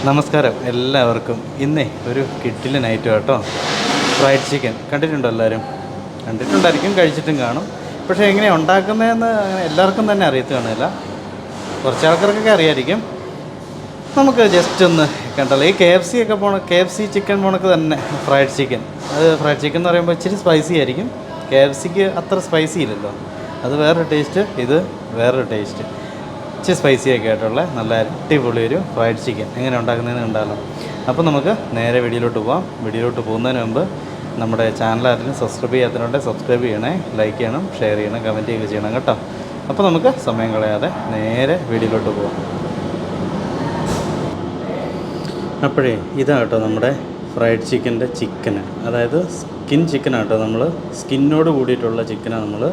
നമസ്കാരം എല്ലാവർക്കും. ഇന്നേ ഒരു കിഡിലൻ ഐറ്റം കേട്ടോ, ഫ്രൈഡ് ചിക്കൻ. കണ്ടിട്ടുണ്ടോ? എല്ലാവരും കണ്ടിട്ടുണ്ടായിരിക്കും, കഴിച്ചിട്ടും കാണും. പക്ഷേ എങ്ങനെയാണ് ഉണ്ടാക്കുന്നതെന്ന് അങ്ങനെ എല്ലാവർക്കും തന്നെ അറിയത്തുകയാണില്ല. കുറച്ച് ആൾക്കാർക്കൊക്കെ അറിയായിരിക്കും. നമുക്ക് ജസ്റ്റ് ഒന്ന് കണ്ടല്ലോ. ഈ KFC ചിക്കൻ പോണക്ക് തന്നെ ഫ്രൈഡ് ചിക്കൻ. ഫ്രൈഡ് ചിക്കൻ എന്ന് പറയുമ്പോൾ ഇച്ചിരി സ്പൈസി ആയിരിക്കും. KFCക്ക് അത്ര സ്പൈസി ഇല്ലല്ലോ, അത് വേറൊരു ടേസ്റ്റ്, ഇത് വേറൊരു ടേസ്റ്റ്. ഇച്ചിരി സ്പൈസിയൊക്കെ ആയിട്ടുള്ള നല്ല അടിപൊളി ഒരു ഫ്രൈഡ് ചിക്കൻ എങ്ങനെ ഉണ്ടാക്കുന്നതെന്ന് കണ്ടാലോ. അപ്പോൾ നമുക്ക് നേരെ വീഡിയോയിലോട്ട് പോകാം. വീഡിയോയിലോട്ട് പോകുന്നതിന് മുമ്പ് നമ്മുടെ ചാനൽ ആരെങ്കിലും സബ്സ്ക്രൈബ് ചെയ്യാത്തതിനുണ്ടെങ്കിൽ സബ്സ്ക്രൈബ് ചെയ്യണേ, ലൈക്ക് ചെയ്യണം, ഷെയർ ചെയ്യണം, കമൻറ്റ് ചെയ്യുക ചെയ്യണം കേട്ടോ. അപ്പോൾ നമുക്ക് സമയം കളയാതെ നേരെ വീഡിയോയിലോട്ട് പോകാം. അപ്പോഴേ ഇതാ കേട്ടോ നമ്മുടെ ഫ്രൈഡ് ചിക്കൻ്റെ ചിക്കന്, അതായത് സ്കിൻ ചിക്കനാട്ടോ. നമ്മൾ സ്കിന്നോട് കൂടിയിട്ടുള്ള ചിക്കനാണ് നമ്മൾ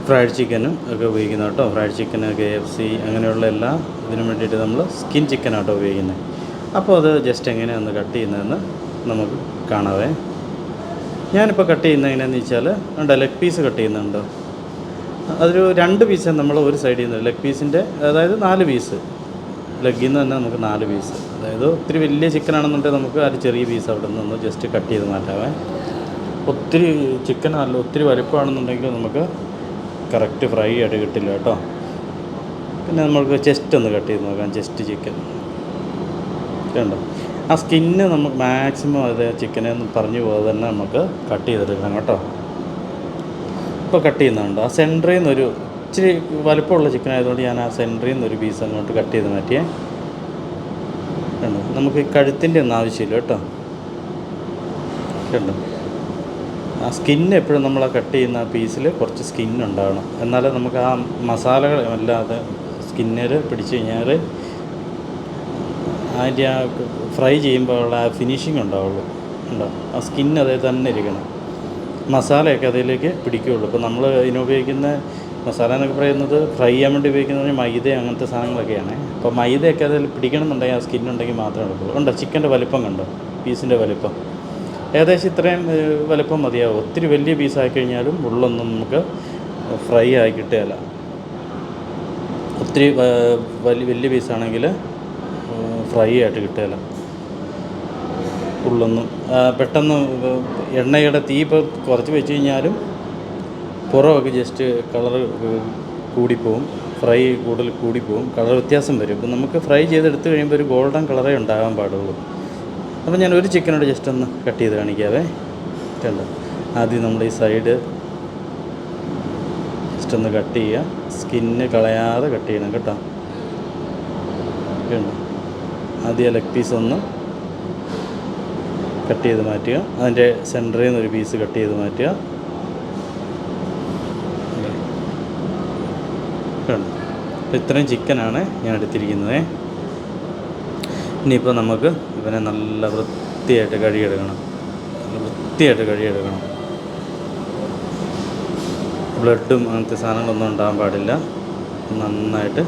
ഫ്രൈഡ് ചിക്കനും ഒക്കെ ഉപയോഗിക്കുന്നത് കേട്ടോ. ഫ്രൈഡ് ചിക്കന്, KFC അങ്ങനെയുള്ള എല്ലാ ഇതിനും വേണ്ടിയിട്ട് നമ്മൾ സ്കിൻ ചിക്കനാട്ടോ ഉപയോഗിക്കുന്നത്. അപ്പോൾ അത് ജസ്റ്റ് എങ്ങനെയാണ് കട്ട് ചെയ്യുന്നതെന്ന് നമുക്ക് കാണാവേ. ഞാനിപ്പോൾ കട്ട് ചെയ്യുന്നത് എങ്ങനെയാണെന്ന് വെച്ചാൽ, ഉണ്ട് ലെഗ് പീസ് കട്ട് ചെയ്യുന്നുണ്ടോ, അതൊരു 2 പീസ് നമ്മൾ ഒരു സൈഡിൽ നിന്ന് ലെഗ് പീസിൻ്റെ, അതായത് 4 പീസ് ലെഗിൽ നിന്ന് തന്നെ നമുക്ക് 4 പീസ്. അതായത് ഒത്തിരി വലിയ ചിക്കനാണെന്നുണ്ടെങ്കിൽ നമുക്ക് ആ ചെറിയ പീസ് അവിടെ നിന്ന് ജസ്റ്റ് കട്ട് ചെയ്ത് മാറ്റാവേ. ഒത്തിരി ചിക്കനല്ല, ഒത്തിരി വലുപ്പമാണെന്നുണ്ടെങ്കിൽ നമുക്ക് കറക്റ്റ് ഫ്രൈ ആയിട്ട് കിട്ടില്ല കേട്ടോ. പിന്നെ നമുക്ക് ചെസ്റ്റ് ഒന്ന് കട്ട് ചെയ്ത് നോക്കാം. ചെസ്റ്റ് ചിക്കൻ കണ്ടോ, ആ സ്കിന്ന് നമുക്ക് മാക്സിമം അത് ചിക്കനെ ഒന്ന് പറഞ്ഞു പോകാതെ തന്നെ നമുക്ക് കട്ട് ചെയ്തെടുക്കണം കേട്ടോ. ഇപ്പോൾ കട്ട് ചെയ്യുന്നുണ്ട്. ആ സെൻറ്ററിൽ നിന്നൊരു ഇച്ചിരി വലുപ്പമുള്ള ചിക്കൻ ആയതുകൊണ്ട് ഞാൻ ആ സെൻറ്ററിൽ നിന്നൊരു പീസ് അങ്ങോട്ട് കട്ട് ചെയ്ത് മാറ്റിയേ. കണ്ടോ, നമുക്ക് കഴുത്തിൻ്റെ ഒന്നും ആവശ്യമില്ല കേട്ടോ. കണ്ടോ, ആ സ്കിന്ന് എപ്പോഴും നമ്മൾ ആ കട്ട് ചെയ്യുന്ന പീസിൽ കുറച്ച് സ്കിന്നുണ്ടാവണം, എന്നാലേ നമുക്ക് ആ മസാലകൾ അല്ലാതെ സ്കിന്നിൽ പിടിച്ച് കഴിഞ്ഞാൽ അതിൻ്റെ ആ ഫ്രൈ ചെയ്യുമ്പോൾ ഉള്ള ആ ഫിനിഷിങ് ഉണ്ടാവുള്ളൂ. ഉണ്ടോ, ആ സ്കിന്ന് അതേ തന്നെ ഇരിക്കണം, മസാലയൊക്കെ അതിലേക്ക് പിടിക്കുകയുള്ളൂ. ഇപ്പോൾ നമ്മൾ ഇതിനുപയോഗിക്കുന്ന മസാല എന്നൊക്കെ പറയുന്നത് ഫ്രൈ ചെയ്യാൻ വേണ്ടി ഉപയോഗിക്കുന്നത് മൈദ അങ്ങനത്തെ സാധനങ്ങളൊക്കെയാണ്. അപ്പോൾ മൈദയൊക്കെ അതിൽ പിടിക്കണമെന്നുണ്ടെങ്കിൽ ആ സ്കിന്നുണ്ടെങ്കിൽ മാത്രമേ എടുക്കുള്ളൂ. ഉണ്ടോ, ചിക്കൻ്റെ വലിപ്പം കണ്ടോ, പീസിൻ്റെ വലിപ്പം ഏകദേശം ഇത്രയും വലുപ്പം മതിയാവും. ഒത്തിരി വലിയ പീസായി കഴിഞ്ഞാലും ഉള്ളൊന്നും നമുക്ക് ഫ്രൈ ആയി കിട്ടുകയില്ല. ഒത്തിരി വലിയ പീസാണെങ്കിൽ ഫ്രൈ ആയിട്ട് കിട്ടുകയില്ല. ഉള്ളൊന്നും പെട്ടെന്ന് എണ്ണയുടെ തീ ഇപ്പോൾ കുറച്ച് വെച്ച് കഴിഞ്ഞാലും പുറമൊക്കെ ജസ്റ്റ് കളറ് കൂടിപ്പോവും, ഫ്രൈ കൂടുതൽ കൂടിപ്പോവും, കളർ വ്യത്യാസം വരും. ഇപ്പം നമുക്ക് ഫ്രൈ ചെയ്തെടുത്ത് കഴിയുമ്പോൾ ഒരു ഗോൾഡൻ കളറേ ഉണ്ടാകാൻ പാടുള്ളൂ. അപ്പോൾ ഞാൻ ഒരു ചിക്കനോട് ജസ്റ്റ് ഒന്ന് കട്ട് ചെയ്ത് കാണിക്കാവേ. കണ്ടോ, ആദ്യം നമ്മൾ ഈ സൈഡ് ജസ്റ്റ് ഒന്ന് കട്ട് ചെയ്യുക, സ്കിന്ന് കളയാതെ കട്ട് ചെയ്യണം കേട്ടോ. കണ്ടോ, ആദ്യം ലെഗ് പീസ് ഒന്ന് കട്ട് ചെയ്ത് മാറ്റുക, അതിൻ്റെ സെൻറ്ററിൽ നിന്നൊരു പീസ് കട്ട് ചെയ്ത് മാറ്റുക. കണ്ടോ, അപ്പോൾ ഇത്രയും ചിക്കനാണ് ഞാൻ എടുത്തിരിക്കുന്നത്. ഇനിയിപ്പോൾ നമുക്ക് ഇവനെ നല്ല വൃത്തിയായിട്ട് കഴുകിയെടുക്കണം. ബ്ലഡും അങ്ങനത്തെ സാധനങ്ങളൊന്നും ഉണ്ടാകാൻ പാടില്ല. നന്നായിട്ട്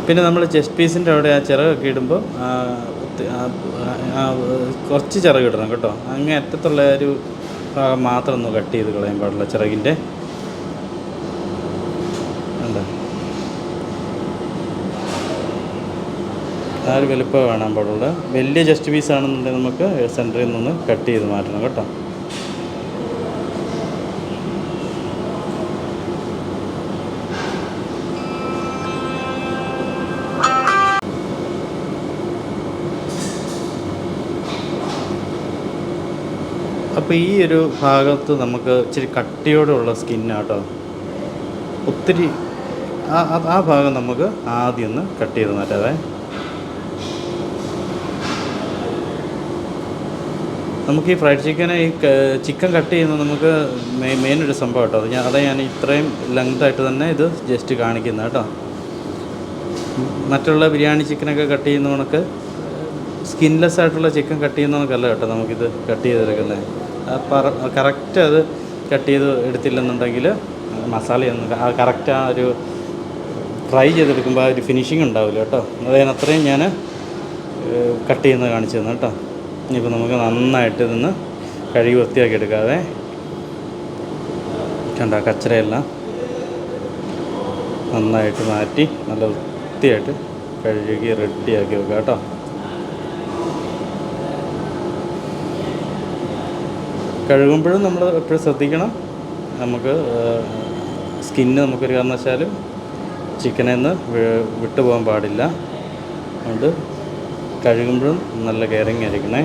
പിന്നെ നമ്മൾ ചെസ്റ്റ് പീസിൻ്റെ അവിടെ ആ ചിറകൊക്കെ ഇടുമ്പോൾ കുറച്ച് ചിറക് ഇടണം കേട്ടോ. അങ്ങേ അറ്റത്തുള്ള ഒരു ഭാഗം മാത്രം ഒന്ന് കട്ട് ചെയ്ത് കളയാൻ പാടില്ല ചിറകിൻ്റെ. എന്താ ആ ഒരു വലുപ്പം കാണാൻ പാടുള്ളൂ. വലിയ ചെസ്റ്റ് പീസ് ആണെന്നുണ്ടെങ്കിൽ നമുക്ക് സെൻറ്ററിൽ നിന്ന് കട്ട് ചെയ്ത് മാറ്റണം കേട്ടോ. അപ്പോൾ ഈ ഒരു ഭാഗത്ത് നമുക്ക് ഇച്ചിരി കട്ടിയോടുള്ള സ്കിന്നാട്ടോ. ഒത്തിരി ആ ഭാഗം നമുക്ക് ആദ്യം ഒന്ന് കട്ട് ചെയ്ത് മാറ്റാതെ. നമുക്ക് ഈ ഫ്രൈഡ് ചിക്കന് ഈ ചിക്കൻ കട്ട് ചെയ്യുന്നത് നമുക്ക് മെയിനൊരു സംഭവം കേട്ടോ. അതാ ഞാൻ ഇത്രയും ലെങ്തായിട്ട് തന്നെ ഇത് ജസ്റ്റ് കാണിക്കുന്നത് കേട്ടോ. മറ്റുള്ള ബിരിയാണി ചിക്കനൊക്കെ കട്ട് ചെയ്യുന്ന കണക്ക് സ്കിൻലെസ് ആയിട്ടുള്ള ചിക്കൻ കട്ട് ചെയ്യുന്ന കണക്കല്ല കേട്ടോ നമുക്കിത് കട്ട് ചെയ്തെടുക്കുന്നത്. കറക്റ്റ് അത് കട്ട് ചെയ്ത് എടുത്തില്ലെന്നുണ്ടെങ്കിൽ മസാലയൊന്നും കറക്റ്റ് ആ ഒരു ഫ്രൈ ചെയ്തെടുക്കുമ്പോൾ ആ ഒരു ഫിനിഷിങ് ഉണ്ടാവില്ല കേട്ടോ. അതിനത്രയും ഞാൻ കട്ട് ചെയ്യുന്നത് കാണിച്ചു തന്നെ കേട്ടോ. ഇനിയിപ്പോൾ നമുക്ക് നന്നായിട്ട് ഇതൊന്ന് കഴുകി വൃത്തിയാക്കി എടുക്കാതെ. കണ്ട കച്ചറയെല്ലാം നന്നായിട്ട് മാറ്റി നല്ല വൃത്തിയായിട്ട് കഴുകി റെഡിയാക്കി വെക്കാം കേട്ടോ. കഴുകുമ്പോഴും നമ്മൾ എപ്പോഴും ശ്രദ്ധിക്കണം, നമുക്ക് സ്കിന്ന് നമുക്കൊരു കാരണവശാലും ചിക്കനിൽ നിന്ന് വിട്ടുപോകാൻ പാടില്ല. അതുകൊണ്ട് കഴുകുമ്പോഴും നല്ല കെയറിങ് ആയിരിക്കണേ.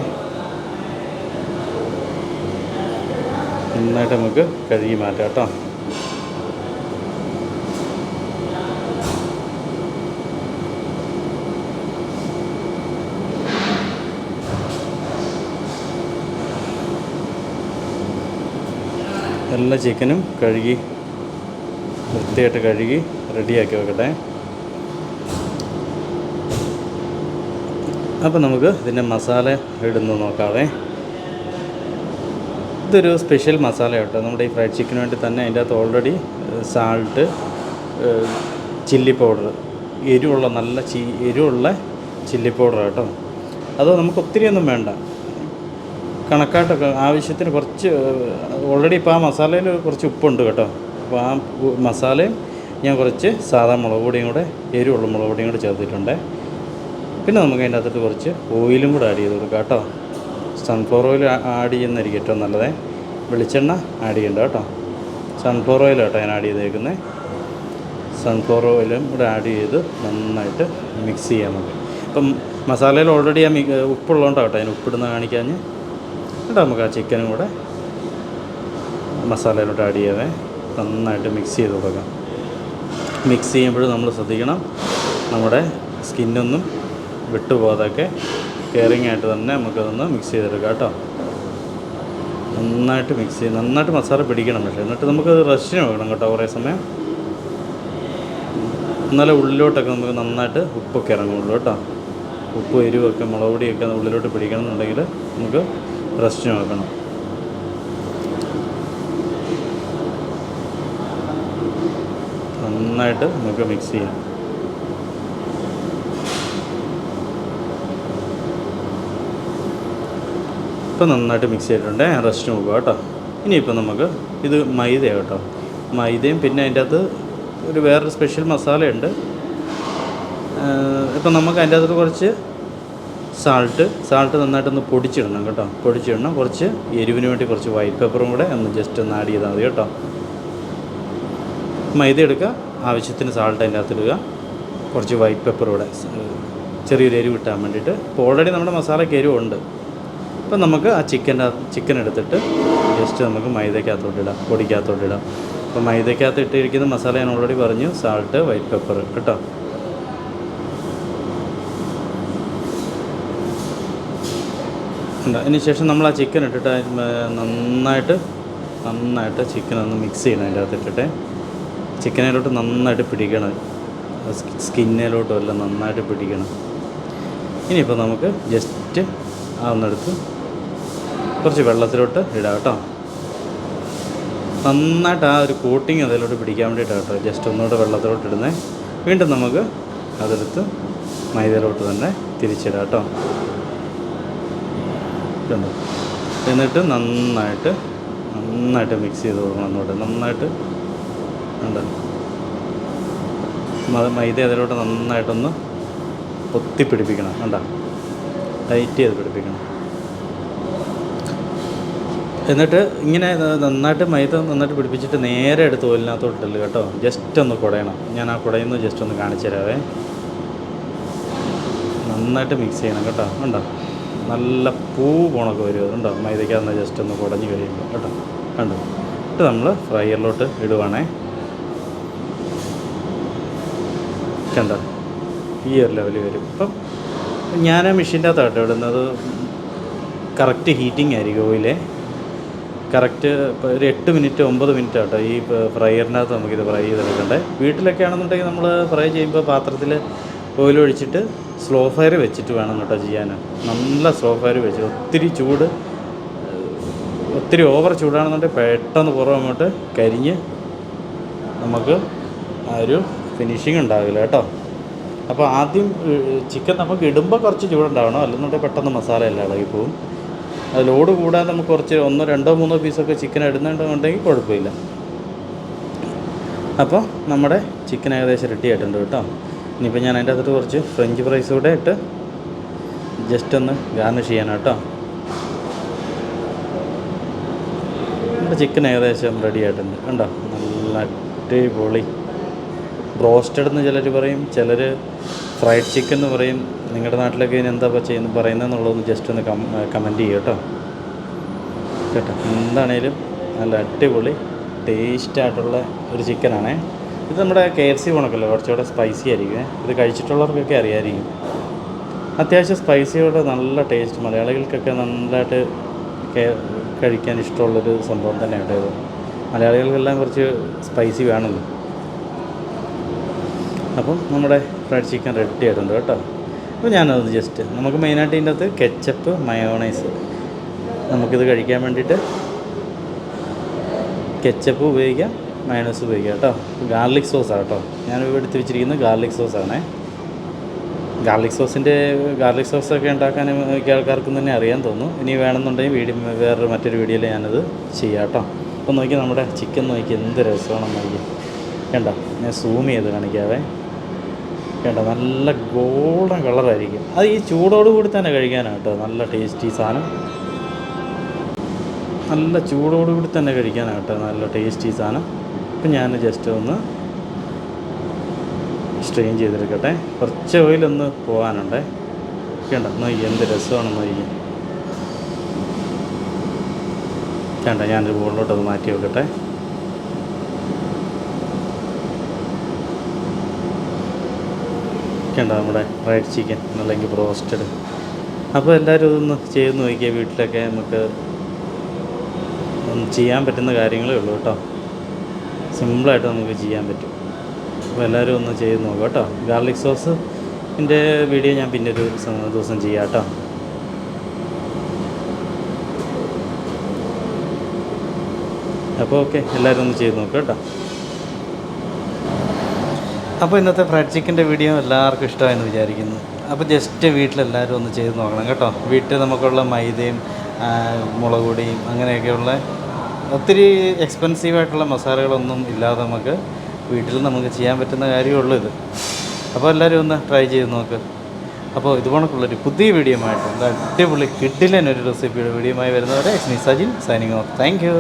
നന്നായിട്ട് നമുക്ക് കഴുകി മാറ്റാം കേട്ടോ. എല്ലാ ചിക്കനും കഴുകി വൃത്തിയായിട്ട് കഴുകി റെഡിയാക്കി വെക്കട്ടെ. അപ്പോൾ നമുക്ക് ഇതിൻ്റെ മസാല ഇടുന്നത് നോക്കാവേ. ഇതൊരു സ്പെഷ്യൽ മസാല കേട്ടോ, നമ്മുടെ ഈ ഫ്രൈഡ് ചിക്കന് വേണ്ടി തന്നെ. അതിൻ്റെ അകത്ത് ഓൾറെഡി സാൾട്ട്, ചില്ലി പൗഡർ, എരിവുള്ള നല്ല എരിവുള്ള ചില്ലി പൗഡർ കേട്ടോ. അത് നമുക്ക് ഒത്തിരിയൊന്നും വേണ്ട, കണക്കായിട്ടൊക്കെ ആവശ്യത്തിന് കുറച്ച്. ഓൾറെഡി ഇപ്പോൾ ആ മസാലയിൽ കുറച്ച് ഉപ്പുണ്ട് കേട്ടോ. അപ്പോൾ ആ മസാലയും ഞാൻ കുറച്ച് സാധാ മുളക് പൊടിയും കൂടെ, എരിവുള്ള മുളക് പൊടിയും കൂടെ ചേർത്തിട്ടുണ്ട്. പിന്നെ നമുക്ക് അതിൻ്റെ അകത്തോട്ട് കുറച്ച് ഓയിലും കൂടെ ആഡ് ചെയ്ത് കൊടുക്കാം കേട്ടോ. സൺഫ്ലവർ ഓയിൽ ആഡ് ചെയ്യുന്നതായിരിക്കും ഏറ്റവും നല്ലത്. വെളിച്ചെണ്ണ ആഡ് ചെയ്യണ്ട കേട്ടോ. സൺഫ്ലവർ ഓയിൽ കേട്ടോ ഞാൻ ആഡ് ചെയ്തേക്കുന്നത്. സൺഫ്ലവർ ഓയിലും കൂടെ ആഡ് ചെയ്ത് നന്നായിട്ട് മിക്സ് ചെയ്യാൻ നമുക്ക്. ഇപ്പം മസാലയിൽ ഓൾറെഡി ആ ഉപ്പുള്ളതുകൊണ്ടാണ് കേട്ടോ അതിന് ഉപ്പിടുന്ന കാണിക്കാൻ. എന്നിട്ട് നമുക്ക് ആ ചിക്കനും കൂടെ മസാലയിലോട്ട് ആഡ് ചെയ്യാതെ നന്നായിട്ട് മിക്സ് ചെയ്ത് കൊടുക്കാം. മിക്സ് ചെയ്യുമ്പോഴും നമ്മൾ ശ്രദ്ധിക്കണം, നമ്മുടെ സ്കിന്നൊന്നും വിട്ടുപോകാതൊക്കെ കെയറിങ് ആയിട്ട് തന്നെ നമുക്കതൊന്ന് മിക്സ് ചെയ്തെടുക്കാം കേട്ടോ. നന്നായിട്ട് മിക്സ് ചെയ്ത് നന്നായിട്ട് മസാല പിടിക്കണം. പക്ഷേ എന്നിട്ട് നമുക്ക് റെസ്റ്റിന് വെക്കണം കേട്ടോ കുറേ സമയം. എന്നാലേ ഉള്ളിലോട്ടൊക്കെ നമുക്ക് നന്നായിട്ട് ഉപ്പൊക്കെ ഇറങ്ങുള്ളൂ കേട്ടോ. ഉപ്പ്, എരിവൊക്കെ, മുളക് പൊടിയൊക്കെ ഉള്ളിലോട്ട് പിടിക്കണം എന്നുണ്ടെങ്കിൽ നമുക്ക് റെസ്റ്റിന് വെക്കണം. നന്നായിട്ട് നമുക്ക് മിക്സ് ചെയ്യാം. ഇപ്പോൾ നന്നായിട്ട് മിക്സ് ചെയ്തിട്ടുണ്ട്. റെസ്റ്റ് നോക്കുക കേട്ടോ. ഇനിയിപ്പോൾ നമുക്ക് ഇത് മൈദയാണ് കേട്ടോ. മൈദയും പിന്നെ അതിൻ്റെ അകത്ത് ഒരു വേറൊരു സ്പെഷ്യൽ മസാലയുണ്ട്. ഇപ്പം നമുക്ക് അതിൻ്റെ അകത്ത് കുറച്ച് സാൾട്ട് നന്നായിട്ടൊന്ന് പൊടിച്ചിടണം കേട്ടോ. പൊടിച്ചിടണം. കുറച്ച് എരിവിന് വേണ്ടി കുറച്ച് വൈറ്റ് പെപ്പറും കൂടെ ഒന്ന് ജസ്റ്റ് ഒന്ന് ആഡ് ചെയ്താൽ മതി കേട്ടോ. മൈദ എടുക്കുക, ആവശ്യത്തിന് സാൾട്ട് അതിൻ്റെ അകത്തിടുക, കുറച്ച് വൈറ്റ് പെപ്പർ കൂടെ ചെറിയൊരു എരിവ് കിട്ടാൻ വേണ്ടിയിട്ട്. ഇപ്പോൾ ഓൾറെഡി നമ്മുടെ മസാലയ്ക്ക് എരിവുണ്ട്. അപ്പം നമുക്ക് ആ ചിക്കൻ എടുത്തിട്ട് ജസ്റ്റ് നമുക്ക് മൈദക്കകത്തോട്ടിടാം, പൊടിക്കകത്തോട്ടിടാം. അപ്പോൾ മൈദക്കകത്ത് ഇട്ടിരിക്കുന്ന മസാല ഞാൻ ഓൾറെഡി പറഞ്ഞു, സാൾട്ട്, വൈറ്റ് പെപ്പർ കേട്ടോ. അതിന് ശേഷം നമ്മൾ ആ ചിക്കൻ ഇട്ടിട്ട് നന്നായിട്ട് ചിക്കൻ ഒന്ന് മിക്സ് ചെയ്യണം. അതിൻ്റെ അകത്ത് ഇട്ടിട്ട് ചിക്കനിലോട്ട് നന്നായിട്ട് പിടിക്കണം, സ്കിന്നിലോട്ടും എല്ലാം നന്നായിട്ട് പിടിക്കണം. ഇനിയിപ്പോൾ നമുക്ക് ജസ്റ്റ് ഒന്നെടുത്ത് കുറച്ച് വെള്ളത്തിലോട്ട് ഇടാം കേട്ടോ. നന്നായിട്ട് ആ ഒരു കോട്ടിങ് അതിലോട്ട് പിടിക്കാൻ വേണ്ടിയിട്ടാണ് കേട്ടോ ജസ്റ്റ് ഒന്നുകൂടെ വെള്ളത്തിലോട്ട് ഇടുന്നത്. വീണ്ടും നമുക്ക് അതെടുത്ത് മൈദയിലോട്ട് തന്നെ തിരിച്ചിടാം കേട്ടോ. കണ്ടോ? എന്നിട്ട് നന്നായിട്ട് മിക്സ് ചെയ്ത് കൊടുക്കണം. ഒന്നുകൂടെ നന്നായിട്ട് ഉണ്ട് മൈദ അതിലോട്ട് നന്നായിട്ടൊന്ന് പൊത്തിപ്പിടിപ്പിക്കണം. കണ്ടോ? ടൈറ്റ് ചെയ്ത് പിടിപ്പിക്കണം. എന്നിട്ട് ഇങ്ങനെ നന്നായിട്ട് മൈദ നന്നായിട്ട് പിടിപ്പിച്ചിട്ട് നേരെ എടുത്ത് ഓയിലിനകത്തോട്ടില്ല കേട്ടോ. ജസ്റ്റ് ഒന്ന് കുടയണം. ഞാൻ ആ കുടയുന്നത് ജസ്റ്റ് ഒന്ന് കാണിച്ചു തരാവേ. നന്നായിട്ട് മിക്സ് ചെയ്യണം കേട്ടോ. കണ്ടോ? നല്ല പൂ പോണൊക്കെ വരും. അതുണ്ടോ? മൈദയ്ക്കകത്ത് ജസ്റ്റ് ഒന്ന് കുടഞ്ഞ് കഴിയുമ്പോൾ കേട്ടോ. കണ്ടോ? എന്നിട്ട് നമ്മൾ ഫ്രൈയറിലോട്ട് ഇടുവാണേ. കണ്ടോ? ഈ ഒരു ലെവൽ വരും. ഇപ്പം ഞാൻ മെഷീൻ്റെ അകത്താട്ടോ ഇടുന്നത്. കറക്റ്റ് ഹീറ്റിംഗ് ആയിരിക്കും ഓയിലേ. കറക്റ്റ് ഇപ്പോൾ ഒരു 8 മിനിറ്റ് 9 മിനിറ്റ് ആട്ടോ ഈ ഫ്രൈയറിനകത്ത് നമുക്കിത് ഫ്രൈ ചെയ്തെടുക്കണ്ടേ. വീട്ടിലൊക്കെ ആണെന്നുണ്ടെങ്കിൽ നമ്മൾ ഫ്രൈ ചെയ്യുമ്പോൾ പാത്രത്തിൽ ഓയിൽ ഒഴിച്ചിട്ട് സ്ലോ ഫയർ വെച്ചിട്ട് വേണം കേട്ടോ ചെയ്യാൻ. നല്ല സ്ലോ ഫയർ വെച്ച് ഒത്തിരി ഓവർ ചൂടാണെന്നുണ്ടെങ്കിൽ പെട്ടെന്ന് പുറം അങ്ങോട്ട് കരിഞ്ഞ് നമുക്ക് ആ ഒരു ഫിനിഷിങ് ഉണ്ടാവില്ല കേട്ടോ. അപ്പോൾ ആദ്യം ചിക്കൻ നമുക്ക് ഇടുമ്പോൾ കുറച്ച് ചൂടുണ്ടാവണം, അല്ലെന്നുണ്ടെങ്കിൽ പെട്ടെന്ന് മസാല എല്ലാം ഇളകി പോവും. അത് ലോഡ് കൂടാതെ നമുക്ക് കുറച്ച് 1, 2, 3 പീസൊക്കെ ചിക്കൻ ഇടുന്നുണ്ടെന്നുണ്ടെങ്കിൽ കുഴപ്പമില്ല. അപ്പോൾ നമ്മുടെ ചിക്കൻ ഏകദേശം റെഡി ആയിട്ടുണ്ട് കേട്ടോ. ഇനിയിപ്പോൾ ഞാൻ അതിൻ്റെ അകത്തോട്ട് കുറച്ച് ഫ്രഞ്ച് ഫ്രൈസ് കൂടെ ഇട്ട് ജസ്റ്റ് ഒന്ന് ഗാർണിഷ് ചെയ്യാനാണ് കേട്ടോ. നമ്മുടെ ചിക്കൻ ഏകദേശം റെഡി ആയിട്ടുണ്ട് കണ്ടോ. നല്ല അടിപൊളി ബ്രോസ്റ്റഡ് എന്ന് ചിലർ പറയും, ചിലർ ഫ്രൈഡ് ചിക്കൻ എന്ന് പറയും. നിങ്ങളുടെ നാട്ടിലൊക്കെ ഇതിന് എന്താ ചെയ്യുന്നത് പറയുന്നതെന്നുള്ളതൊന്ന് ജസ്റ്റ് ഒന്ന് കമൻറ്റ് ചെയ്യുക കേട്ടോ. കേട്ടോ, എന്താണേലും നല്ല അടിപൊളി ടേസ്റ്റായിട്ടുള്ള ഒരു ചിക്കനാണേ. ഇത് നമ്മുടെ KFC കണക്കല്ലോ, കുറച്ചുകൂടെ സ്പൈസി ആയിരിക്കും. ഇത് കഴിച്ചിട്ടുള്ളവർക്കൊക്കെ അറിയാമായിരിക്കും. അത്യാവശ്യം സ്പൈസിയോടെ നല്ല ടേസ്റ്റ്, മലയാളികൾക്കൊക്കെ നല്ലതായിട്ട് കഴിക്കാൻ ഇഷ്ടമുള്ളൊരു സംഭവം തന്നെയാണ് ഇത്. മലയാളികൾക്കെല്ലാം കുറച്ച് സ്പൈസി വേണമല്ലോ. അപ്പം നമ്മുടെ ഫ്രൈഡ് ചിക്കൻ റെഡി ആയിട്ടുണ്ട് കേട്ടോ. അപ്പോൾ ഞാനത് ജസ്റ്റ് നമുക്ക് മെയിനായിട്ട് ഇതിൻ്റെ അകത്ത് കെച്ചപ്പ്, മയോണൈസ്, നമുക്കിത് കഴിക്കാൻ വേണ്ടിയിട്ട് കെച്ചപ്പ് ഉപയോഗിക്കാം, മയോണൈസ് ഉപയോഗിക്കാം കേട്ടോ. ഗാർലിക് സോസാണ് കേട്ടോ ഞാൻ എടുത്ത് വെച്ചിരിക്കുന്നത്. ഗാർലിക് സോസാണേ. ഗാർലിക് സോസൊക്കെ ഉണ്ടാക്കാൻ മിക്ക ആൾക്കാർക്കും തന്നെ അറിയാൻ തോന്നുന്നു. ഇനി വേണമെന്നുണ്ടെങ്കിൽ മറ്റൊരു വീഡിയോയിൽ ഞാനത് ചെയ്യാം കേട്ടോ. അപ്പോൾ നോക്കി നമ്മുടെ ചിക്കൻ നോക്കി എന്ത് രസമാണെന്ന് നോക്കി. കണ്ടോ, ഞാൻ സൂം ചെയ്ത് കാണിക്കാവേ. കണ്ടോ, നല്ല ഗോൾഡൻ കളറായിരിക്കും. അത് ഈ ചൂടോടുകൂടി തന്നെ കഴിക്കാനാണ് കേട്ടോ നല്ല ടേസ്റ്റി സാധനം. നല്ല ചൂടോടുകൂടി തന്നെ കഴിക്കാനാണ് കേട്ടോ നല്ല ടേസ്റ്റി സാധനം. ഇപ്പം ഞാൻ ജസ്റ്റ് ഒന്ന് സ്ട്രെയിൻ ചെയ്തെടുക്കട്ടെ. കുറച്ച് ഓയിലൊന്ന് പോകാനുണ്ടേ. കണ്ടോ, നോക്കി എന്ത് രസമാണെന്ന് നോക്കി. കണ്ടോ, ഞാനൊരു ബോളിലോട്ടത് മാറ്റി വെക്കട്ടെ. കണ്ടോ നമ്മുടെ ഫ്രൈഡ് ചിക്കൻ അല്ലെങ്കിൽ ബ്രോസ്റ്റഡ്. അപ്പോൾ എല്ലാവരും ഇതൊന്ന് ചെയ്ത് നോക്കിയാൽ വീട്ടിലൊക്കെ നമുക്ക് ചെയ്യാൻ പറ്റുന്ന കാര്യങ്ങളേ ഉള്ളൂ കേട്ടോ. സിമ്പിളായിട്ട് നമുക്ക് ചെയ്യാൻ പറ്റും. അപ്പോൾ എല്ലാവരും ഒന്ന് ചെയ്ത് നോക്കാം കേട്ടോ. ഗാർലിക് സോസിൻ്റെ വീഡിയോ ഞാൻ പിന്നെ ഒരു ദിവസം ചെയ്യാം കേട്ടോ. അപ്പോൾ ഓക്കെ, എല്ലാവരും ഒന്ന് ചെയ്ത് നോക്കാം കേട്ടോ. അപ്പോൾ ഇന്നത്തെ ഫ്രൈഡ് ചിക്കൻ്റെ വീഡിയോ എല്ലാവർക്കും ഇഷ്ടമായെന്ന് വിചാരിക്കുന്നു. അപ്പോൾ ജസ്റ്റ് വീട്ടിലെല്ലാവരും ഒന്ന് ചെയ്ത് നോക്കണം കേട്ടോ. വീട്ടിൽ നമുക്കുള്ള മൈദയും മുളക് പൊടിയും അങ്ങനെയൊക്കെയുള്ള ഒത്തിരി എക്സ്പെൻസീവായിട്ടുള്ള മസാലകളൊന്നും ഇല്ലാതെ വീട്ടിൽ നമുക്ക് ചെയ്യാൻ പറ്റുന്ന കാര്യമുള്ളൂ ഇത്. അപ്പോൾ എല്ലാവരും ഒന്ന് ട്രൈ ചെയ്ത് നോക്ക്. അപ്പോൾ ഇതുപോലൊക്കെയുള്ളൊരു പുതിയ വീഡിയോ ആയിട്ട് അടിപൊളി കിഡിലൻ ഒരു റെസിപ്പിയുടെ വീഡിയോ ആയി വരുന്നവരെ Sajin signing off. Thank you.